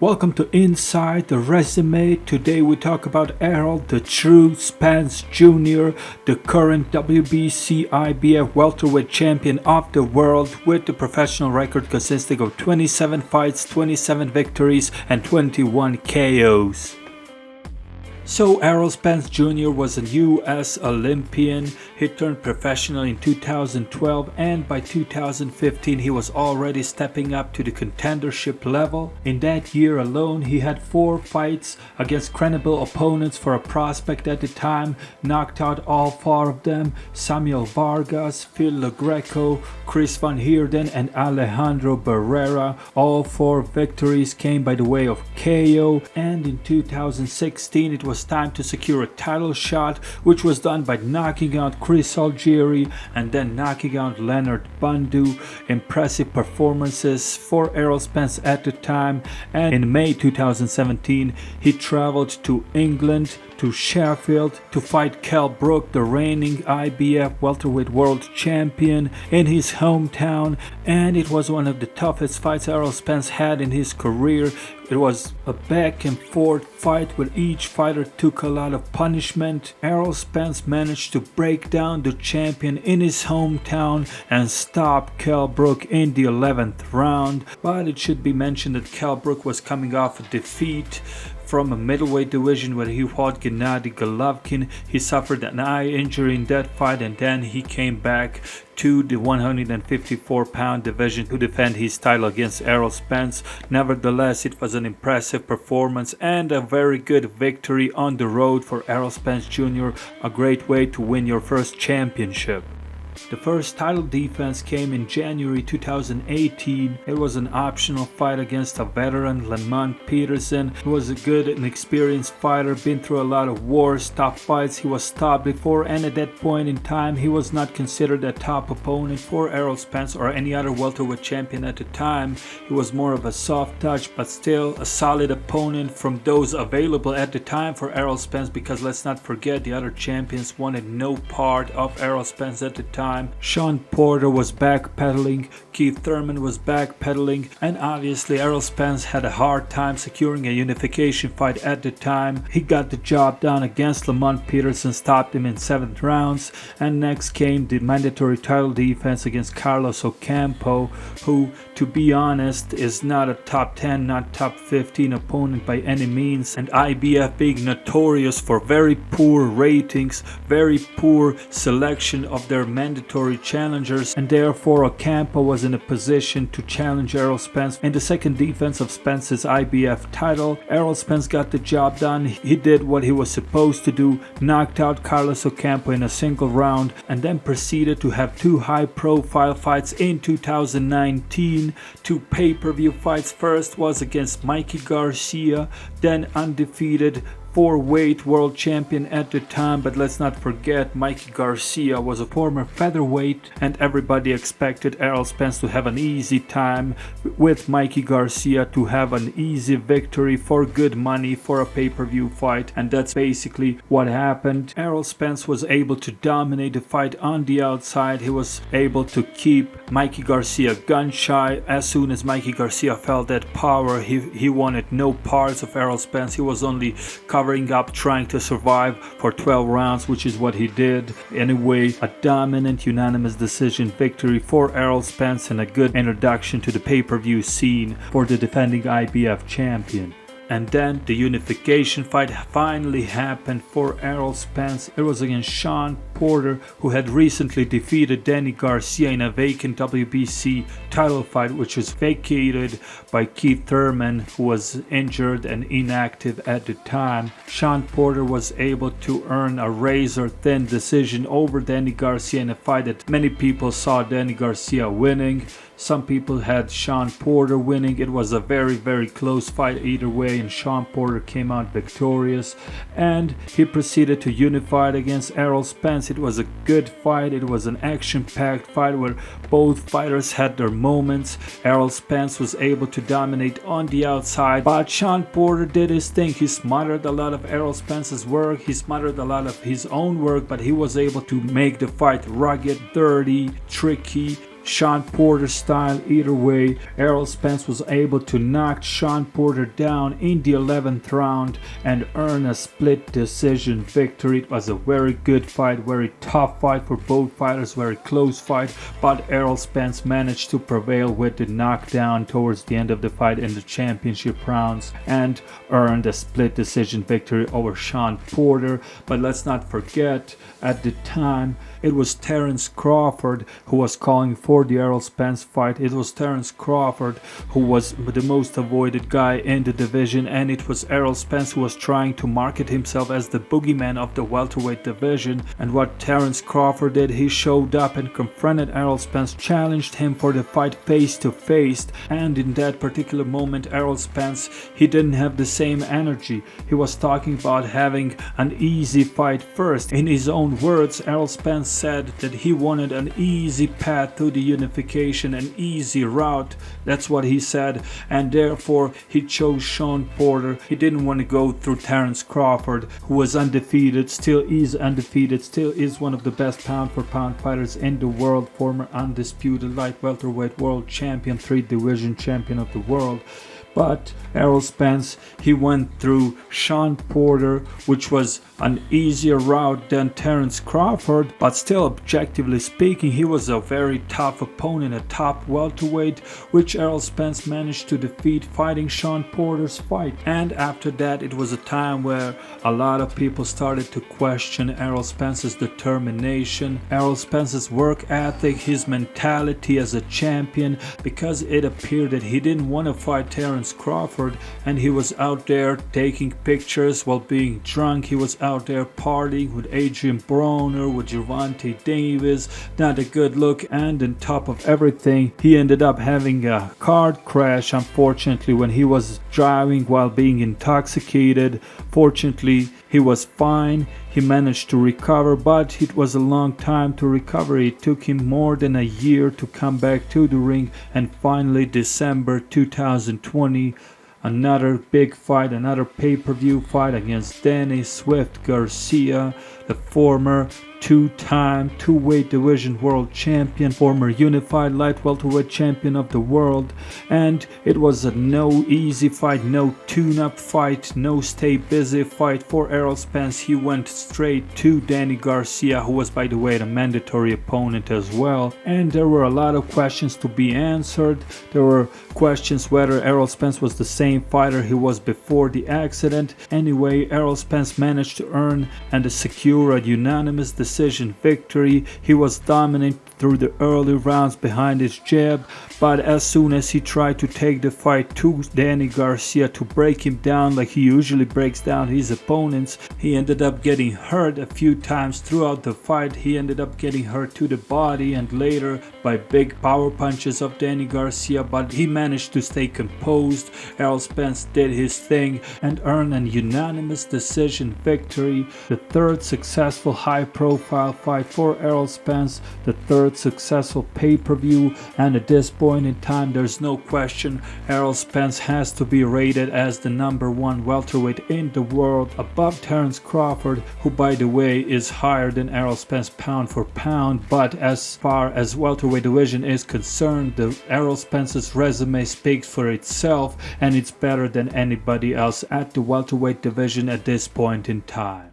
Welcome to Inside the Resume. Today we talk about Errol the True Spence Jr., the current WBC IBF welterweight champion of the world with the professional record consisting of 27 fights, 27 victories and 21 KOs. So Errol Spence Jr. was a US Olympian. He turned professional in 2012 and by 2015 he was already stepping up to the contendership level. In that year alone he had 4 fights against credible opponents for a prospect at the time, knocked out all 4 of them: Samuel Vargas, Phil LaGreco, Chris Van Heerden and Alejandro Barrera. All 4 victories came by the way of KO, and in 2016 it was time to secure a title shot, which was done by knocking out Chris Algieri and then knocking out Leonard Bundu. Impressive performances for Errol Spence at the time, and in May 2017 he traveled to England, to Sheffield, to fight Kell Brook, the reigning IBF welterweight world champion, in his hometown, and it was one of the toughest fights Errol Spence had in his career. It was a back and forth fight where each fighter took a lot of punishment. Errol Spence managed to break down the champion in his hometown and stop Kell Brook in the 11th round. But it should be mentioned that Kell Brook was coming off a defeat from a middleweight division where he fought Gennady Golovkin. He suffered an eye injury in that fight and then he came back to the 154-pound division to defend his title against Errol Spence. Nevertheless, it was an impressive performance and a very good victory on the road for Errol Spence Jr., a great way to win your first championship. The first title defense came in January 2018. It was an optional fight against a veteran, Lamont Peterson. He was a good and experienced fighter, been through a lot of wars, tough fights. He was stopped before, and at that point in time he was not considered a top opponent for Errol Spence or any other welterweight champion at the time. He was more of a soft touch, but still a solid opponent from those available at the time for Errol Spence, because let's not forget the other champions wanted no part of Errol Spence at the time. Sean Porter was backpedaling, Keith Thurman was backpedaling, and obviously Errol Spence had a hard time securing a unification fight at the time. He got the job done against Lamont Peterson, stopped him in 7 rounds, and next came the mandatory title defense against Carlos Ocampo, who, to be honest, is not a top 10, not top 15 opponent by any means, and IBF being notorious for very poor ratings, very poor selection of their mandatory challengers, and therefore Ocampo was in a position to challenge Errol Spence in the second defense of Spence's IBF title. Errol Spence got the job done. He did what he was supposed to do, knocked out Carlos Ocampo in a single round, and then proceeded to have 2 high-profile fights in 2019, 2 pay-per-view fights. First was against Mikey Garcia, then undefeated 4-weight world champion at the time, but let's not forget Mikey Garcia was a former featherweight, and everybody expected Errol Spence to have an easy time with Mikey Garcia, to have an easy victory for good money for a pay-per-view fight, and that's basically what happened. Errol Spence was able to dominate the fight on the outside. He was able to keep Mikey Garcia gun shy. As soon as Mikey Garcia felt that power, he wanted no parts of Errol Spence. He was only covering up, trying to survive for 12 rounds, which is what he did. Anyway, a dominant unanimous decision victory for Errol Spence and a good introduction to the pay-per-view scene for the defending IBF champion. And then the unification fight finally happened for Errol Spence. It was against Sean Porter, who had recently defeated Danny Garcia in a vacant WBC title fight, which was vacated by Keith Thurman, who was injured and inactive at the time. Sean Porter was able to earn a razor-thin decision over Danny Garcia in a fight that many people saw Danny Garcia winning. Some people had Sean Porter winning. It was a very, very close fight either way, and Sean Porter came out victorious, and he proceeded to unify against Errol Spence. It was a good fight. It was an action-packed fight where both fighters had their moments. Errol Spence was able to dominate on the outside, but Sean Porter did his thing. He smothered a lot of Errol Spence's work. He smothered a lot of his own work, but he was able to make the fight rugged, dirty, tricky, Sean Porter style. Either way, Errol Spence was able to knock Sean Porter down in the 11th round and earn a split decision victory. It was a very good fight, very tough fight for both fighters, very close fight, but Errol Spence managed to prevail with the knockdown towards the end of the fight in the championship rounds and earned a split decision victory over Sean Porter. But let's not forget, at the time it was Terence Crawford who was calling for the Errol Spence fight. It was Terence Crawford who was the most avoided guy in the division, and it was Errol Spence who was trying to market himself as the boogeyman of the welterweight division. And what Terence Crawford did, he showed up and confronted Errol Spence, challenged him for the fight face to face, and in that particular moment Errol Spence, he didn't have the same energy. He was talking about having an easy fight first. In his own words, Errol Spence said that he wanted an easy path to the unification, an easy route. That's what he said, and therefore he chose Sean Porter. He didn't want to go through Terence Crawford, who was undefeated, still is undefeated, still is one of the best pound for pound fighters in the world, former undisputed light welterweight world champion, 3 division champion of the world. But Errol Spence, he went through Sean Porter, which was an easier route than Terence Crawford, but still, objectively speaking, he was a very tough opponent, a top welterweight, which Errol Spence managed to defeat fighting Sean Porter's fight. And after that, it was a time where a lot of people started to question Errol Spence's determination, Errol Spence's work ethic, his mentality as a champion, because it appeared that he didn't want to fight Terence Crawford, and he was out there taking pictures while being drunk. He was out there partying with Adrian Broner, with Gervonta Davis, not a good look, and on top of everything, he ended up having a car crash, unfortunately, when he was driving while being intoxicated. Fortunately, he was fine. He managed to recover, but it was a long time to recover. It took him more than a year to come back to the ring, and finally December 2020, another big fight, another pay-per-view fight against Danny Swift Garcia, the former two-time two-weight division world champion, former unified light welterweight champion of the world. And it was a no easy fight, no tune-up fight, no stay busy fight for Errol Spence. He went straight to Danny Garcia, who was, by the way, the mandatory opponent as well. And there were a lot of questions to be answered. There were questions whether Errol Spence was the same fighter he was before the accident. Anyway, Errol Spence managed to earn and secure a unanimous decision victory. He was dominant through the early rounds behind his jab, but as soon as he tried to take the fight to Danny Garcia to break him down like he usually breaks down his opponents, he ended up getting hurt a few times throughout the fight. He ended up getting hurt to the body and later by big power punches of Danny Garcia, but he managed to stay composed. Errol Spence did his thing and earned an unanimous decision victory, the third successful high-profile fight for Errol Spence, the third successful pay-per-view, and at this point in time there's no question Errol Spence has to be rated as the #1 welterweight in the world, above Terence Crawford, who by the way is higher than Errol Spence pound for pound. But as far as welterweight division is concerned, the Errol Spence's resume speaks for itself, and it's better than anybody else at the welterweight division at this point in time.